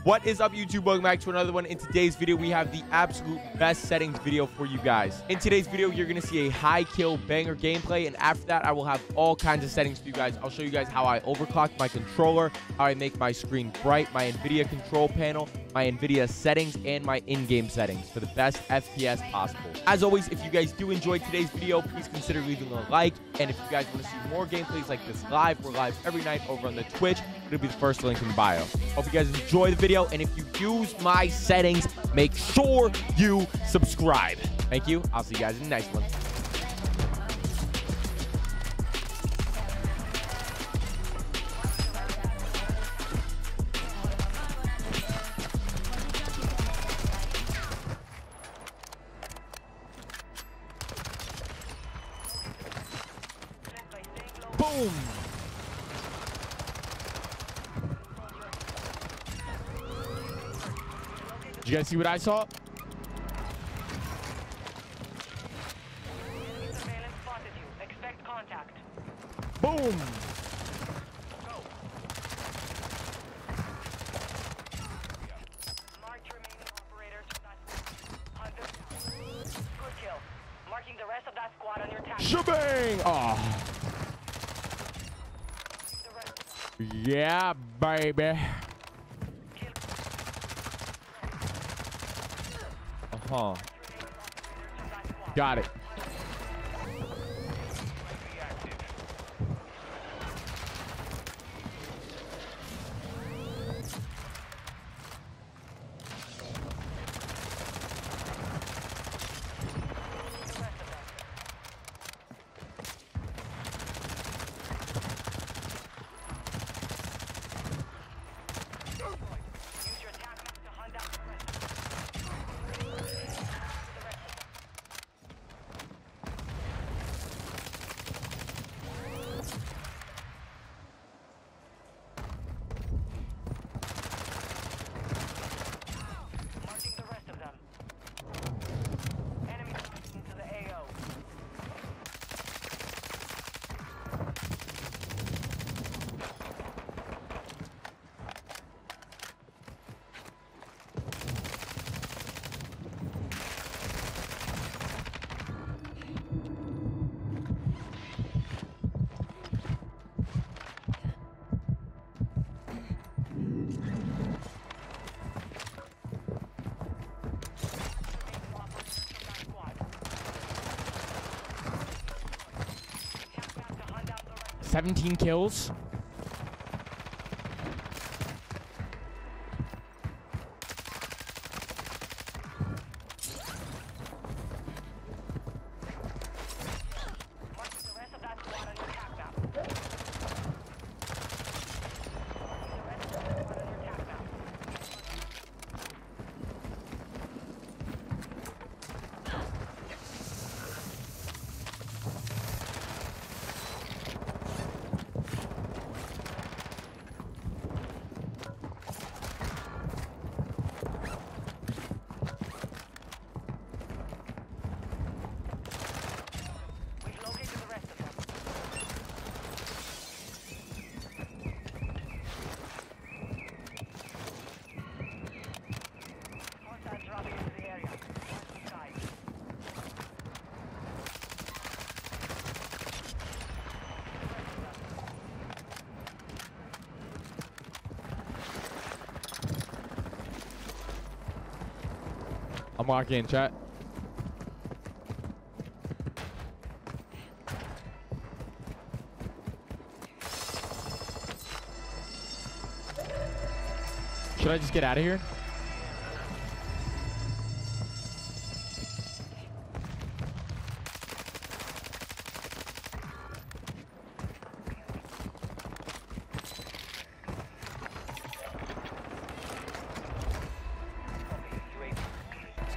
What is up, YouTube? Welcome back to another one. In today's video, we have the absolute best settings video for you guys. In today's video, you're going to see a high kill banger gameplay, and after that, I will have all kinds of settings for you guys. I'll show you guys how I overclock my controller, how I make my screen bright, my NVIDIA control panel, my NVIDIA settings, and my in-game settings for the best FPS possible. As always, if you guys do enjoy today's video, please consider leaving a like, and if you guys want to see more gameplays like this live, we're live every night over on the Twitch. It'll be the first link in the bio. Hope you guys enjoy the video, and if you use my settings, make sure you subscribe. Thank you. I'll see you guys in the next one. Boom! Did you guys see what I saw? Surveillance spotted you. Expect contact. Boom! Marked remaining operators from that hunter. Good kill. Marking the rest of that squad on your tag. Shebang! Oh. Yeah, baby. Uh-huh. Got it. Seventeen kills. I'm walking in, chat. Should I just get out of here?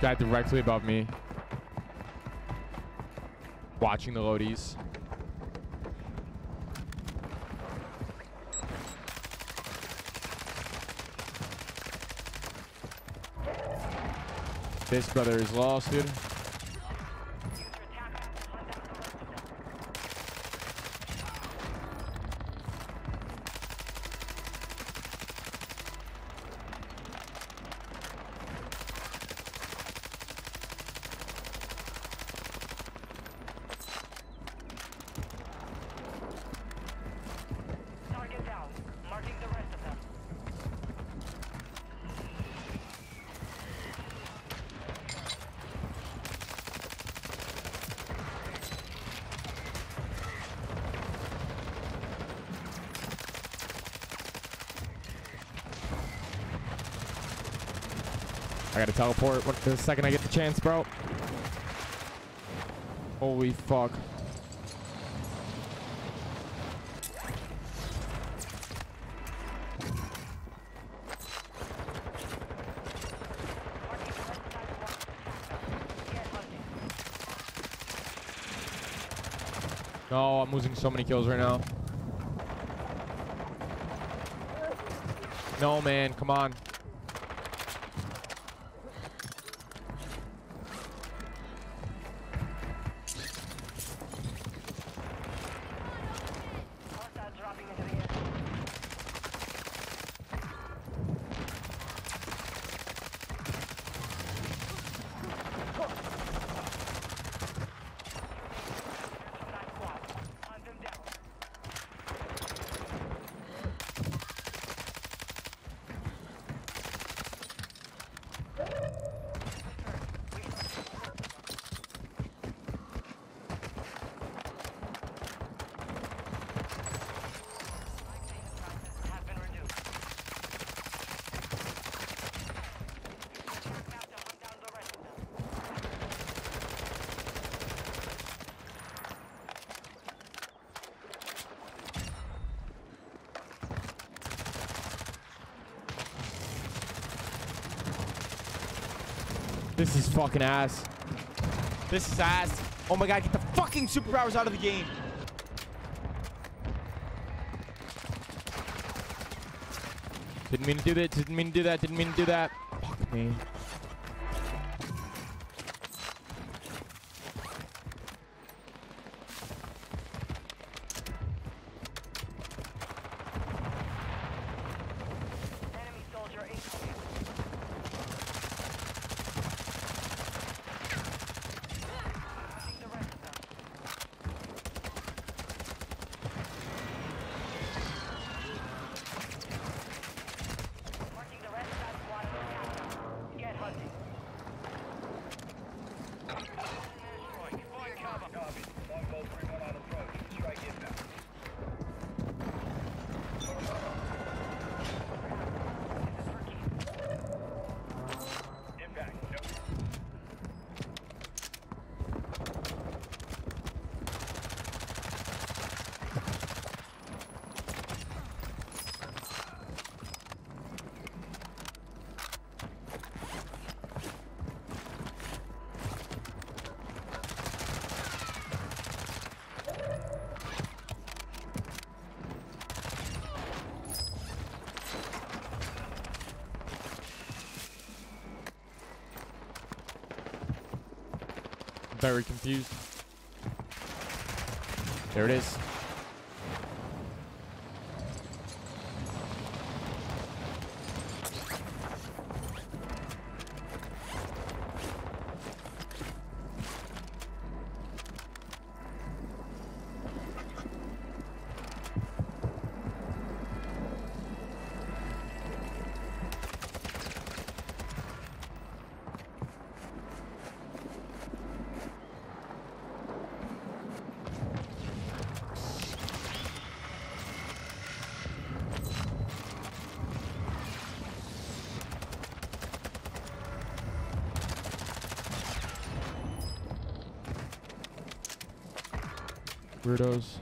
Guy directly above me, watching the loadies. This brother is lost, dude. I gotta teleport the second I get the chance, bro. Holy fuck. No, I'm losing so many kills right now. No, man, come on. This is fucking ass. This is ass. Oh my god, get the fucking superpowers out of the game. Didn't mean to do that. Didn't mean to do that. Didn't mean to do that. Fuck me. Very confused. There it is. Weirdos.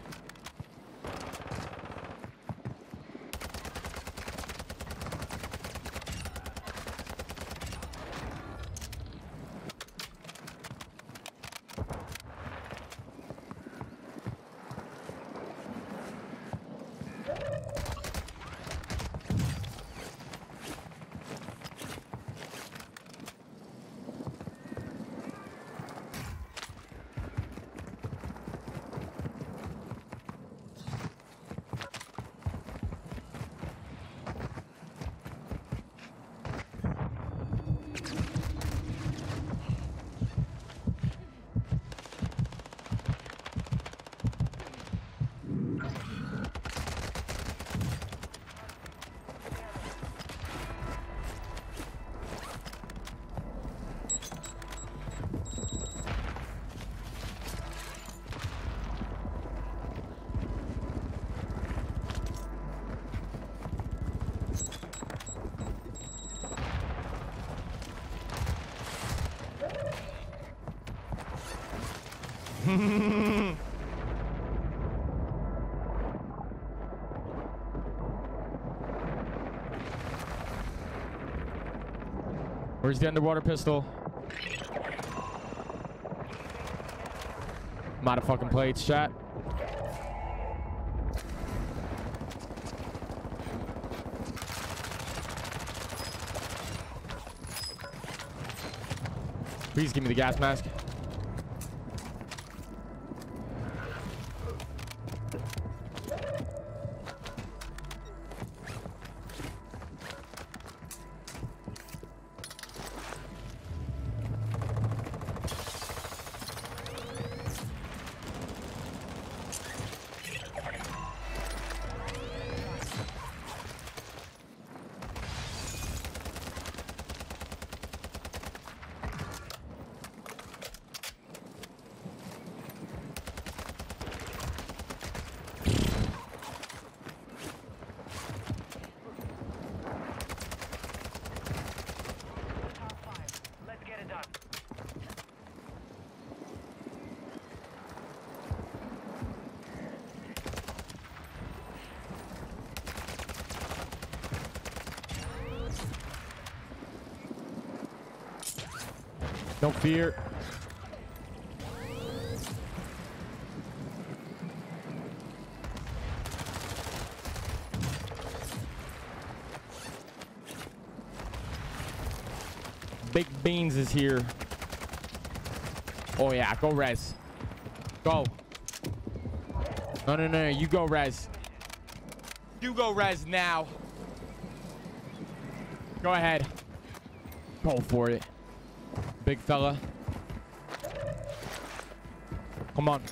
Where's the underwater pistol? Motherfucking plates, chat. Please give me the gas mask. No fear. Big Beans is here. Oh yeah, go res. Go. No, you go res. You go res now. Go ahead. Go for it. Big fella. Come on.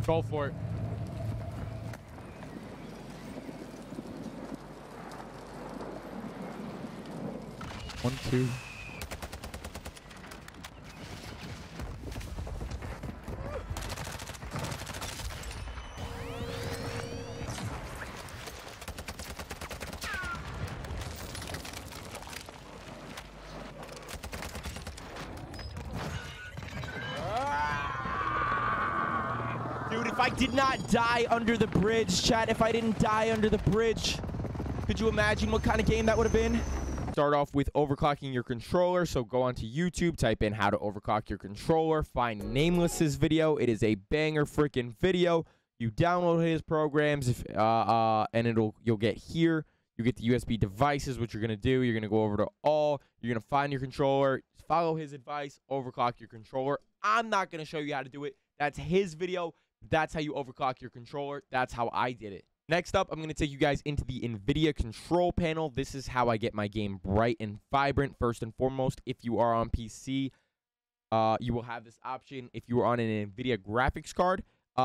Go for it. One, two. Dude, if I did not die under the bridge, chat, if I didn't die under the bridge, could you imagine what kind of game that would have been? Start off with overclocking your controller. So go onto YouTube, type in how to overclock your controller, find Nameless's video. It is a banger freaking video. You download his programs, and you'll get here. You get the USB devices. What you're gonna do, you're gonna go over to all. You're gonna find your controller, follow his advice, overclock your controller. I'm not gonna show you how to do it. That's his video. That's how you overclock your controller. That's how I did it. Next up, I'm going to take you guys into the NVIDIA control panel. This is how I get my game bright and vibrant. First and foremost, if you are on PC, you will have this option. If you are on an NVIDIA graphics card,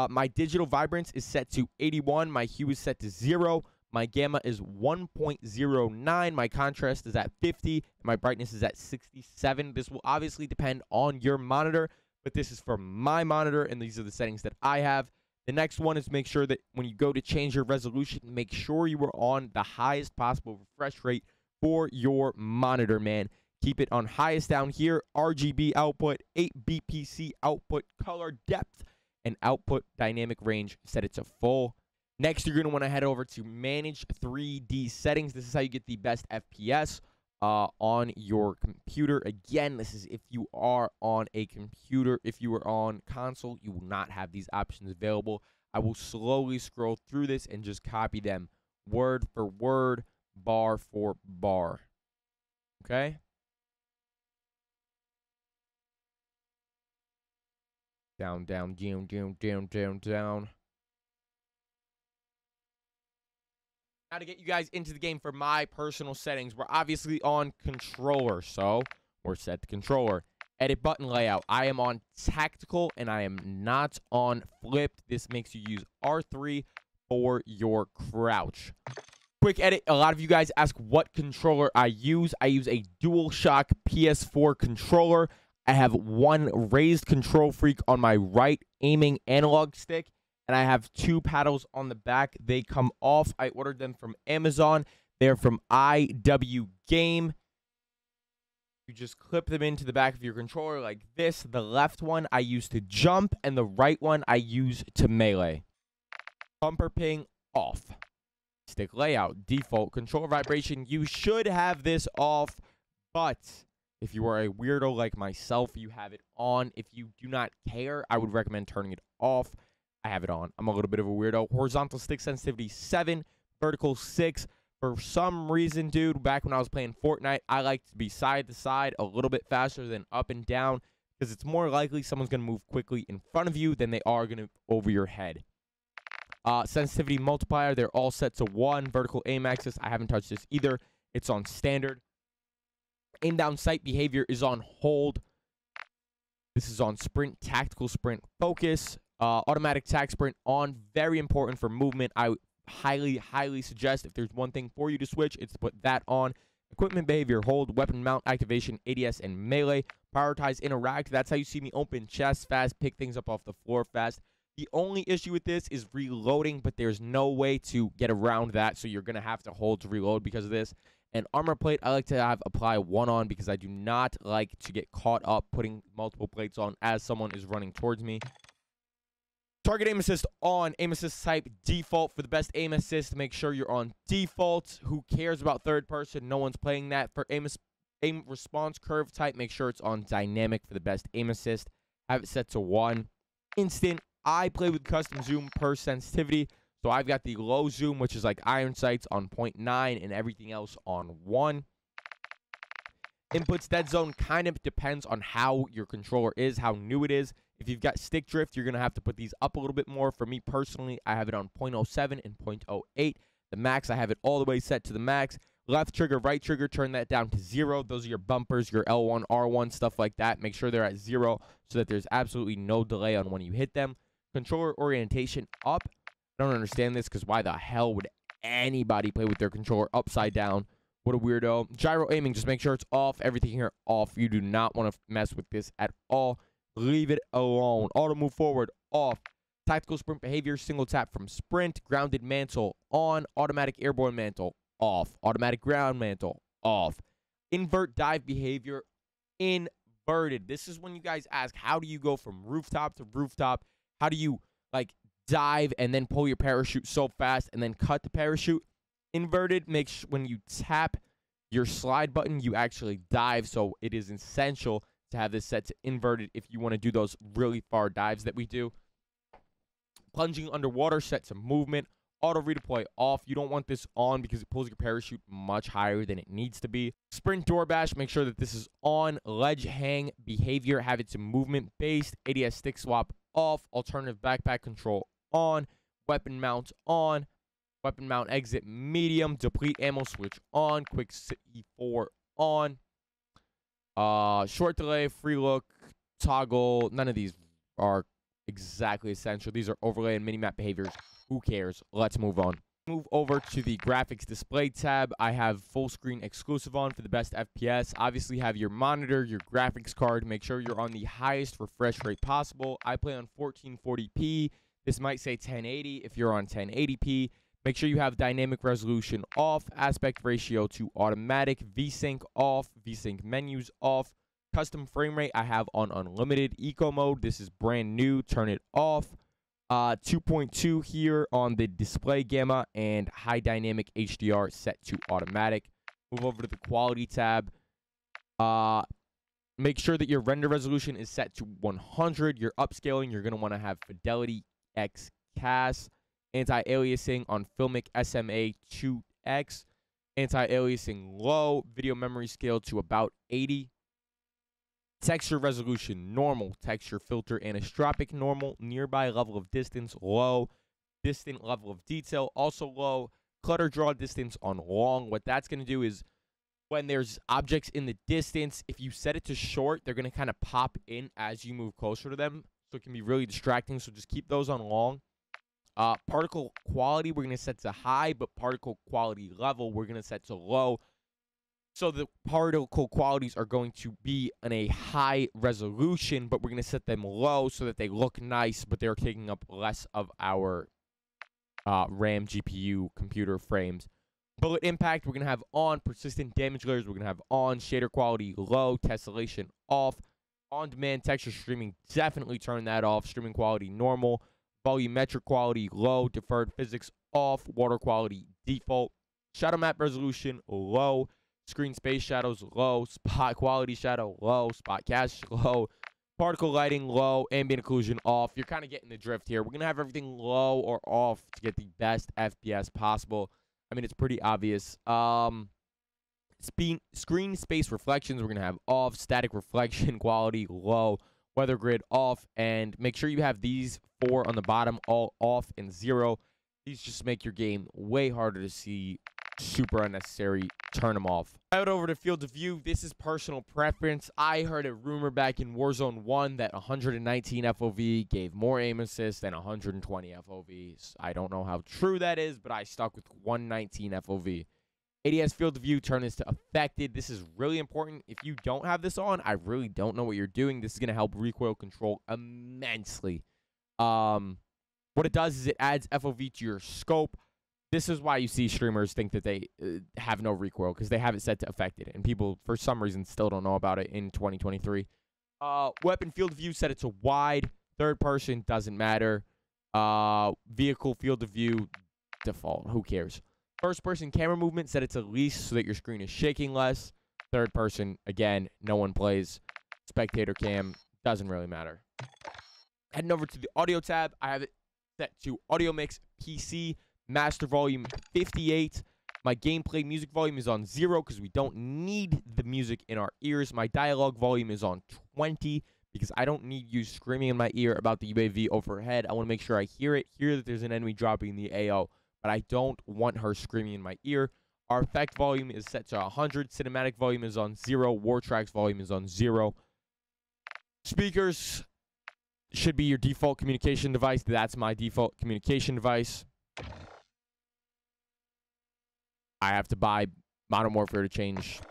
my digital vibrance is set to 81. My hue is set to 0. My gamma is 1.09. My contrast is at 50. And my brightness is at 67. This will obviously depend on your monitor, but this is for my monitor, and these are the settings that I have. The next one is make sure that when you go to change your resolution, make sure you are on the highest possible refresh rate for your monitor, man. Keep it on highest down here. RGB output, 8 BPC output, color depth, and output dynamic range. Set it to full. Next, you're going to want to head over to manage 3D settings. This is how you get the best FPS on your computer. Again, this is if you are on a computer. If you are on console, you will not have these options available. I will slowly scroll through this and just copy them word for word, bar for bar. Okay? Down, down, down, down, down, down, down. Now to get you guys into the game for my personal settings, we're obviously on controller, so we're set to controller. Edit button layout. I am on tactical and I am not on flipped. This makes you use R3 for your crouch. Quick edit. A lot of you guys ask what controller I use. I use a DualShock PS4 controller. I have one raised control freak on my right aiming analog stick. And I have 2 paddles on the back. They come off. I ordered them from Amazon. They're from IW Game. You just clip them into the back of your controller like this. The left one I use to jump, and the right one I use to melee. Bumper ping off. Stick layout, default, controller vibration. You should have this off, but if you are a weirdo like myself, you have it on. If you do not care, I would recommend turning it off. I have it on. I'm a little bit of a weirdo. Horizontal stick sensitivity 7, vertical 6. For some reason, dude, back when I was playing Fortnite, I like to be side to side a little bit faster than up and down because it's more likely someone's going to move quickly in front of you than they are going to over your head. Sensitivity multiplier, they're all set to 1. Vertical aim axis, I haven't touched this either. It's on standard. Aim down sight behavior is on hold. This is on sprint, tactical sprint, focus. Automatic tac sprint on, very important for movement. I highly suggest if there's one thing for you to switch, it's to put that on. Equipment behavior, hold, weapon mount activation, ADS, and melee. Prioritize interact. That's how you see me open chests fast, pick things up off the floor fast. The only issue with this is reloading, but there's no way to get around that, so you're going to have to hold to reload because of this. And armor plate, I like to have apply 1 on because I do not like to get caught up putting multiple plates on as someone is running towards me. Target aim assist on. Aim assist type default. For the best aim assist, make sure you're on default. Who cares about third person? No one's playing that. For aim response curve type, make sure it's on dynamic for the best aim assist. Have it set to 1. Instant. I play with custom zoom per sensitivity. So I've got the low zoom, which is like iron sights on 0.9 and everything else on 1. Inputs dead zone kind of depends on how your controller is, how new it is. If you've got stick drift, you're going to have to put these up a little bit more. For me personally, I have it on 0.07 and 0.08. The max, I have it all the way set to the max. Left trigger, right trigger, turn that down to 0. Those are your bumpers, your L1, R1, stuff like that. Make sure they're at 0 so that there's absolutely no delay on when you hit them. Controller orientation up. I don't understand this because why the hell would anybody play with their controller upside down? What a weirdo. Gyro aiming, just make sure it's off. Everything here off. You do not want to mess with this at all. Leave it alone. Auto move forward, off. Tactical sprint behavior, single tap from sprint. Grounded mantle, on. Automatic airborne mantle, off. Automatic ground mantle, off. Invert dive behavior, inverted. This is when you guys ask, how do you go from rooftop to rooftop? How do you, like, dive and then pull your parachute so fast and then cut the parachute? Inverted makes when you tap your slide button, you actually dive. So it is essential to have this set to inverted if you want to do those really far dives that we do. Plunging underwater, set to movement. Auto redeploy off. You don't want this on because it pulls your parachute much higher than it needs to be. Sprint door bash, make sure that this is on. Ledge hang behavior, have it to movement based. ADS stick swap off. Alternative backpack control on. Weapon mount on. Weapon mount exit medium. Deplete ammo switch on. Quick C4 on. Short delay, free look, toggle. None of these are exactly essential. These are overlay and minimap behaviors. Who cares? Let's move on. Move over to the graphics display tab. I have full screen exclusive on for the best FPS. Obviously have your monitor, your graphics card. Make sure you're on the highest refresh rate possible. I play on 1440p. This might say 1080 if you're on 1080p. Make sure you have dynamic resolution off, aspect ratio to automatic, VSync off, VSync menus off. Custom frame rate I have on unlimited. Eco mode, this is brand new, turn it off. 2.2 here on the display gamma, and high dynamic HDR set to automatic. Move over to the quality tab. Make sure that your render resolution is set to 100. You're upscaling, you're going to want to have Fidelity X CAS. Anti-aliasing on Filmic SMA 2X. Anti-aliasing low. Video memory scale to about 80. Texture resolution normal. Texture filter anisotropic normal. Nearby level of distance low. Distant level of detail also low. Clutter draw distance on long. What that's going to do is when there's objects in the distance, if you set it to short, they're going to kind of pop in as you move closer to them. So it can be really distracting. So just keep those on long. Particle quality, we're going to set to high, but particle quality level, we're going to set to low. So the particle qualities are going to be in a high resolution, but we're going to set them low so that they look nice, but they're taking up less of our RAM, GPU, computer frames. Bullet impact, we're going to have on. Persistent damage layers, we're going to have on. Shader quality low. Tessellation off. On-demand texture streaming, definitely turn that off. Streaming quality normal. Volumetric quality low. Deferred physics off. Water quality default. Shadow map resolution low. Screen space shadows low. Spot quality shadow low. Spot cast low. Particle lighting low. Ambient occlusion off. You're kind of getting the drift here. We're going to have everything low or off to get the best FPS possible. I mean, it's pretty obvious. Screen space reflections, we're going to have off. Static reflection quality low. Weather grid off. And make sure you have these 4 on the bottom all off and 0. These just make your game way harder to see. Super unnecessary. Turn them off. Out over to field of view. This is personal preference. I heard a rumor back in Warzone 1 that 119 FOV gave more aim assist than 120 FOVs. I don't know how true that is, but I stuck with 119 FOV. ADS field of view, turn this to affected. This is really important. If you don't have this on, I really don't know what you're doing. This is going to help recoil control immensely. What it does is it adds FOV to your scope. This is why you see streamers think that they have no recoil, because they have it set to affected, and people, for some reason, still don't know about it in 2023. Weapon field of view, set it to wide. Third person, doesn't matter. Vehicle field of view, default. Who cares? First person camera movement, set it to least so that your screen is shaking less. Third person, again, no one plays. Spectator cam, doesn't really matter. Heading over to the audio tab, I have it set to audio mix PC. Master volume 58. My gameplay music volume is on 0 because we don't need the music in our ears. My dialogue volume is on 20 because I don't need you screaming in my ear about the UAV overhead. I want to make sure I hear it, hear that there's an enemy dropping the AO, but I don't want her screaming in my ear. Our effect volume is set to 100. Cinematic volume is on 0. War Tracks volume is on 0. Speakers should be your default communication device. That's my default communication device. I have to buy Modern Warfare to change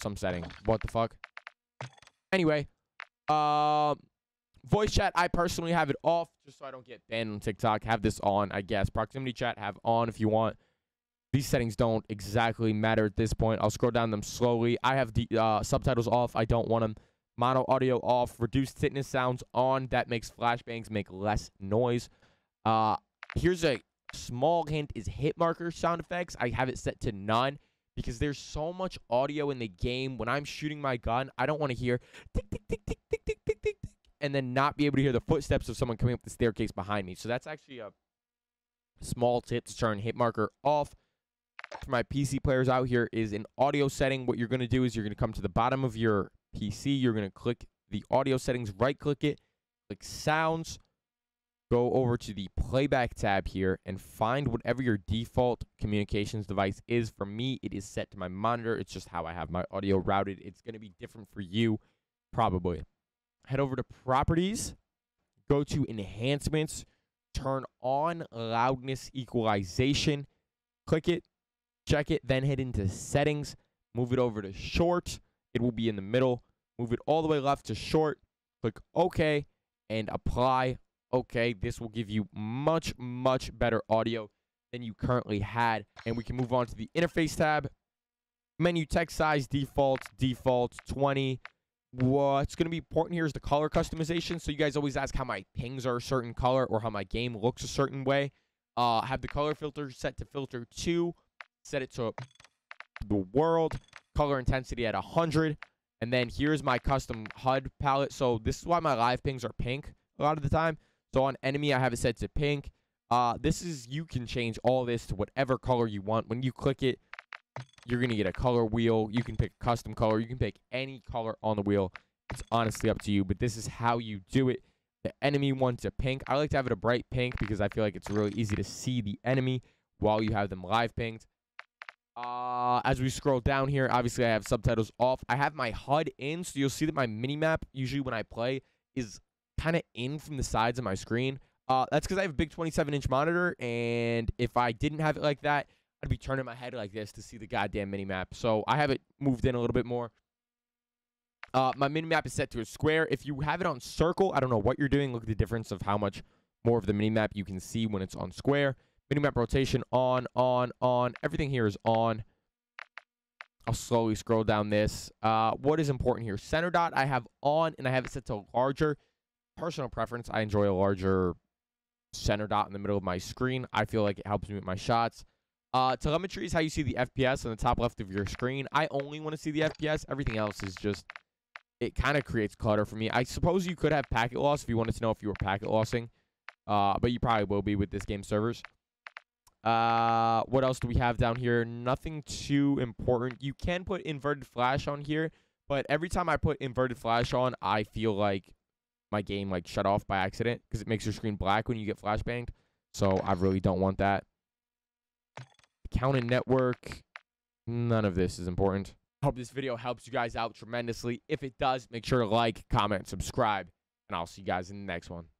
some setting. What the fuck? Anyway, voice chat, I personally have it off just so I don't get banned on TikTok. Have this on, I guess. Proximity chat, have on if you want. These settings don't exactly matter at this point. I'll scroll down them slowly. I have the subtitles off. I don't want them. Mono audio off. Reduced thickness sounds on. That makes flashbangs make less noise. Here's a small hint is hit marker sound effects. I have it set to none because there's so much audio in the game. When I'm shooting my gun, I don't want to hear tick, tick, tick, tick, tick, tick, tick, tick, and then not be able to hear the footsteps of someone coming up the staircase behind me. So that's actually a small tip to turn hit marker off. For my PC players out here is an audio setting. What you're going to do is you're going to come to the bottom of your PC. You're going to click the audio settings, right-click it, click sounds. Go over to the playback tab here and find whatever your default communications device is. For me, it is set to my monitor. It's just how I have my audio routed. It's going to be different for you, probably. Head over to properties. Go to enhancements. Turn on loudness equalization. Click it. Check it. Then head into settings. Move it over to short. It will be in the middle. Move it all the way left to short. Click OK and apply. Okay, this will give you much, much better audio than you currently had. And we can move on to the interface tab. Menu text size, default 20. What's going to be important here is the color customization. So you guys always ask how my pings are a certain color or how my game looks a certain way. Have the color filter set to filter 2. Set it to the world. Color intensity at 100. And then here's my custom HUD palette. So this is why my live pings are pink a lot of the time. So on enemy, I have it set to pink. You can change all this to whatever color you want. When you click it, you're going to get a color wheel. You can pick a custom color. You can pick any color on the wheel. It's honestly up to you, but this is how you do it. The enemy wants a pink. I like to have it a bright pink because I feel like it's really easy to see the enemy while you have them live pinged. As we scroll down here, obviously I have subtitles off. I have my HUD in, so you'll see that my minimap, usually when I play, is kind of in from the sides of my screen. That's because I have a big 27-inch monitor, and if I didn't have it like that, I'd be turning my head like this to see the goddamn minimap. So I have it moved in a little bit more. My minimap is set to a square. If you have it on circle, I don't know what you're doing. Look at the difference of how much more of the minimap you can see when it's on square. Minimap rotation on. Everything here is on. I'll slowly scroll down this. What is important here? Center dot I have on, and I have it set to larger. Personal preference, I enjoy a larger center dot in the middle of my screen. I feel like it helps me with my shots. Telemetry is how you see the FPS on the top left of your screen. I only want to see the FPS. Everything else is just, it kind of creates clutter for me. I suppose you could have packet loss if you wanted to know if you were packet lossing. But you probably will be with this game servers. What else do we have down here? Nothing too important. You can put inverted flash on here, but every time I put inverted flash on, I feel like my game like shut off by accident because it makes your screen black when you get flashbanged. So I really don't want that. Account and network. None of this is important. I hope this video helps you guys out tremendously. If it does, make sure to like, comment, subscribe, and I'll see you guys in the next one.